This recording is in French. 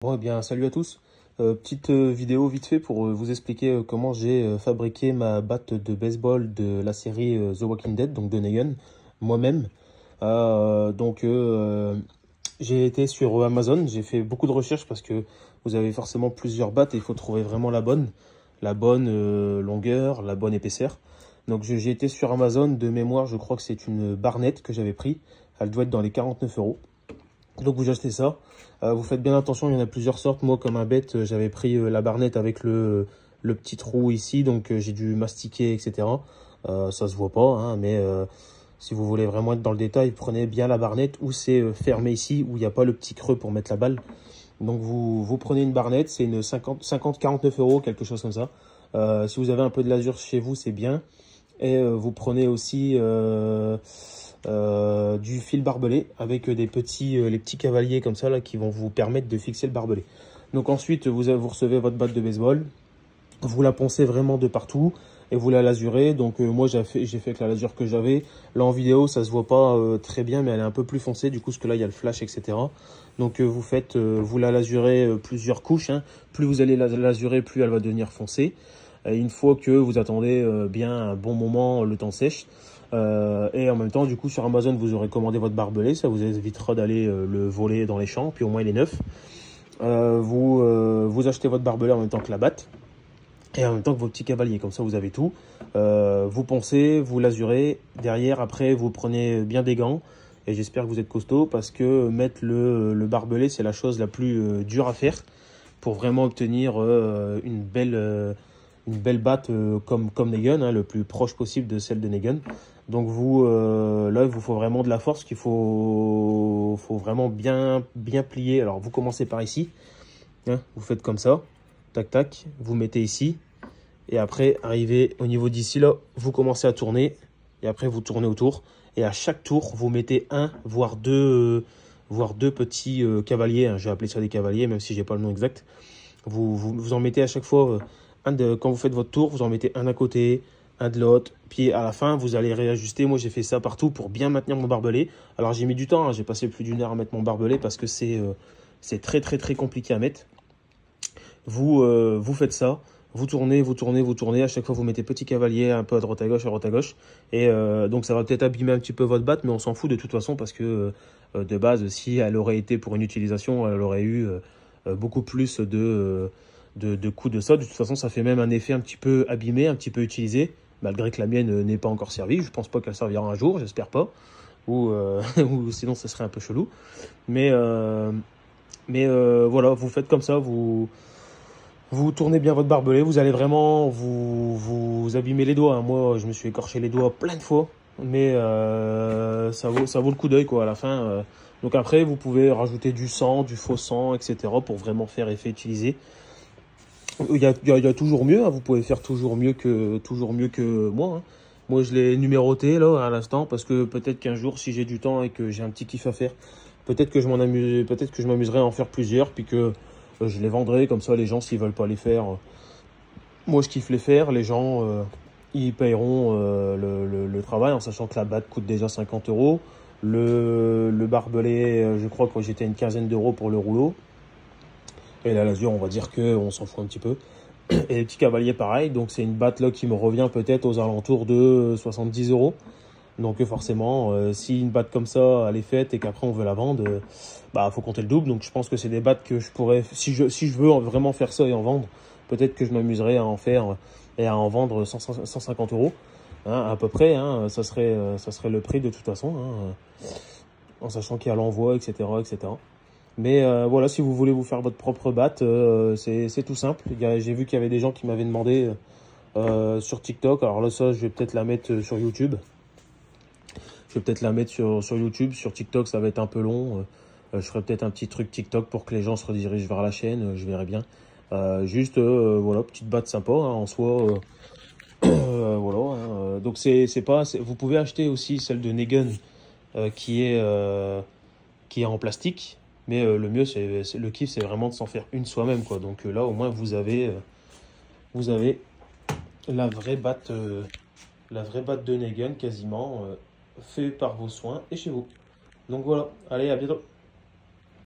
Bon, eh bien, salut à tous. Petite vidéo vite fait pour vous expliquer comment j'ai fabriqué ma batte de baseball de la série The Walking Dead, donc de Negan, moi-même. J'ai été sur Amazon, j'ai fait beaucoup de recherches parce que vous avez forcément plusieurs battes et il faut trouver vraiment la bonne longueur, la bonne épaisseur. Donc j'ai été sur Amazon, de mémoire, je crois que c'est une Barnett que j'avais pris. Elle doit être dans les 49 euros. Donc vous achetez ça, vous faites bien attention, il y en a plusieurs sortes. Moi comme un bête, j'avais pris la Barnett avec le petit trou ici, donc j'ai dû mastiquer, etc. Ça se voit pas, hein, mais si vous voulez vraiment être dans le détail, prenez bien la Barnett où c'est fermé ici, où il n'y a pas le petit creux pour mettre la balle. Donc vous prenez une Barnett, c'est une 50-49 euros, quelque chose comme ça. Si vous avez un peu de lasure chez vous, c'est bien. Et vous prenez aussi du fil barbelé avec les petits cavaliers comme ça là qui vont vous permettre de fixer le barbelé. Donc ensuite vous recevez votre batte de baseball, vous la poncez vraiment de partout et vous la lasurez. Donc moi j'ai fait avec la lasure que j'avais. Là en vidéo ça se voit pas très bien, mais elle est un peu plus foncée du coup, parce que là il y a le flash, etc. Donc vous la lasurez plusieurs couches, hein. Plus vous allez la lasurer, plus elle va devenir foncée. Et une fois que vous attendez bien un bon moment, le temps sèche. Et en même temps, du coup, sur Amazon, vous aurez commandé votre barbelé. Ça vous évitera d'aller le voler dans les champs. Puis au moins, il est neuf. Vous achetez votre barbelé en même temps que la batte. Et en même temps que vos petits cavaliers. Comme ça, vous avez tout. Vous poncez, vous lasurez. Derrière, après, vous prenez bien des gants. Et j'espère que vous êtes costaud, parce que mettre le barbelé, c'est la chose la plus dure à faire pour vraiment obtenir une belle batte comme Negan, hein, le plus proche possible de celle de Negan. Donc là, il vous faut vraiment de la force, qu'il faut vraiment bien plier. Alors vous commencez par ici, hein, vous faites comme ça, tac tac, vous mettez ici, et après arrivez au niveau d'ici là, vous commencez à tourner, et après vous tournez autour, et à chaque tour vous mettez un voire deux petits cavaliers, hein, je vais appeler ça des cavaliers même si j'ai pas le nom exact. Vous en mettez à chaque fois quand vous faites votre tour, vous en mettez un à côté, un de l'autre, puis à la fin vous allez réajuster. Moi j'ai fait ça partout pour bien maintenir mon barbelé. Alors j'ai mis du temps, hein, j'ai passé plus d'une heure à mettre mon barbelé parce que c'est très compliqué à mettre. Vous faites ça, vous tournez, à chaque fois vous mettez petit cavalier un peu à droite à gauche, et donc ça va peut-être abîmer un petit peu votre batte, mais on s'en fout de toute façon, parce que de base, si elle aurait été pour une utilisation, elle aurait eu beaucoup plus de coups de ça. De toute façon, ça fait même un effet un petit peu abîmé, un petit peu utilisé, malgré que la mienne n'est pas encore servie. Je pense pas qu'elle servira un jour, j'espère pas, ou sinon ça serait un peu chelou. Mais voilà, vous faites comme ça, vous tournez bien votre barbelé, vous allez vraiment vous abîmer les doigts, hein. Moi, je me suis écorché les doigts plein de fois, mais ça vaut le coup d'œil, quoi, à la fin. Donc après, vous pouvez rajouter du sang, du faux sang, etc. pour vraiment faire effet utilisé. Il y a toujours mieux, hein. Vous pouvez faire toujours mieux que moi, hein. Moi, je l'ai numéroté là à l'instant, parce que peut-être qu'un jour, si j'ai du temps et que j'ai un petit kiff à faire, peut-être que je m'amuserai à en faire plusieurs, puis que je les vendrai comme ça. Les gens, s'ils veulent pas les faire, moi je kiffe les faire. Les gens, ils payeront le travail, en sachant que la batte coûte déjà 50 euros. Le barbelé, je crois que j'étais à une quinzaine d'euros pour le rouleau. Et la lasure, on va dire qu'on s'en fout un petit peu. Et les petits cavaliers, pareil. Donc c'est une batte là qui me revient peut-être aux alentours de 70 euros. Donc forcément, si une batte comme ça, elle est faite et qu'après on veut la vendre, bah faut compter le double. Donc je pense que c'est des battes que je pourrais, si je veux vraiment faire ça et en vendre, peut-être que je m'amuserais à en faire et à en vendre 150 euros, hein, à peu près, hein. Ça serait le prix de toute façon, hein, en sachant qu'il y a l'envoi, etc., etc. Mais voilà, si vous voulez vous faire votre propre batte, c'est tout simple. J'ai vu qu'il y avait des gens qui m'avaient demandé sur TikTok. Alors là, ça, je vais peut-être la mettre sur YouTube. Sur YouTube. Sur TikTok, ça va être un peu long. Je ferai peut-être un petit truc TikTok pour que les gens se redirigent vers la chaîne. Je verrai bien. Voilà, petite batte sympa, hein, en soi. Voilà. Hein. Donc vous pouvez acheter aussi celle de Negan qui est en plastique. Mais le mieux, le kiff, c'est vraiment de s'en faire une soi-même, quoi. Donc là, au moins, vous avez la vraie batte de Negan, quasiment fait par vos soins et chez vous. Donc voilà, allez, à bientôt.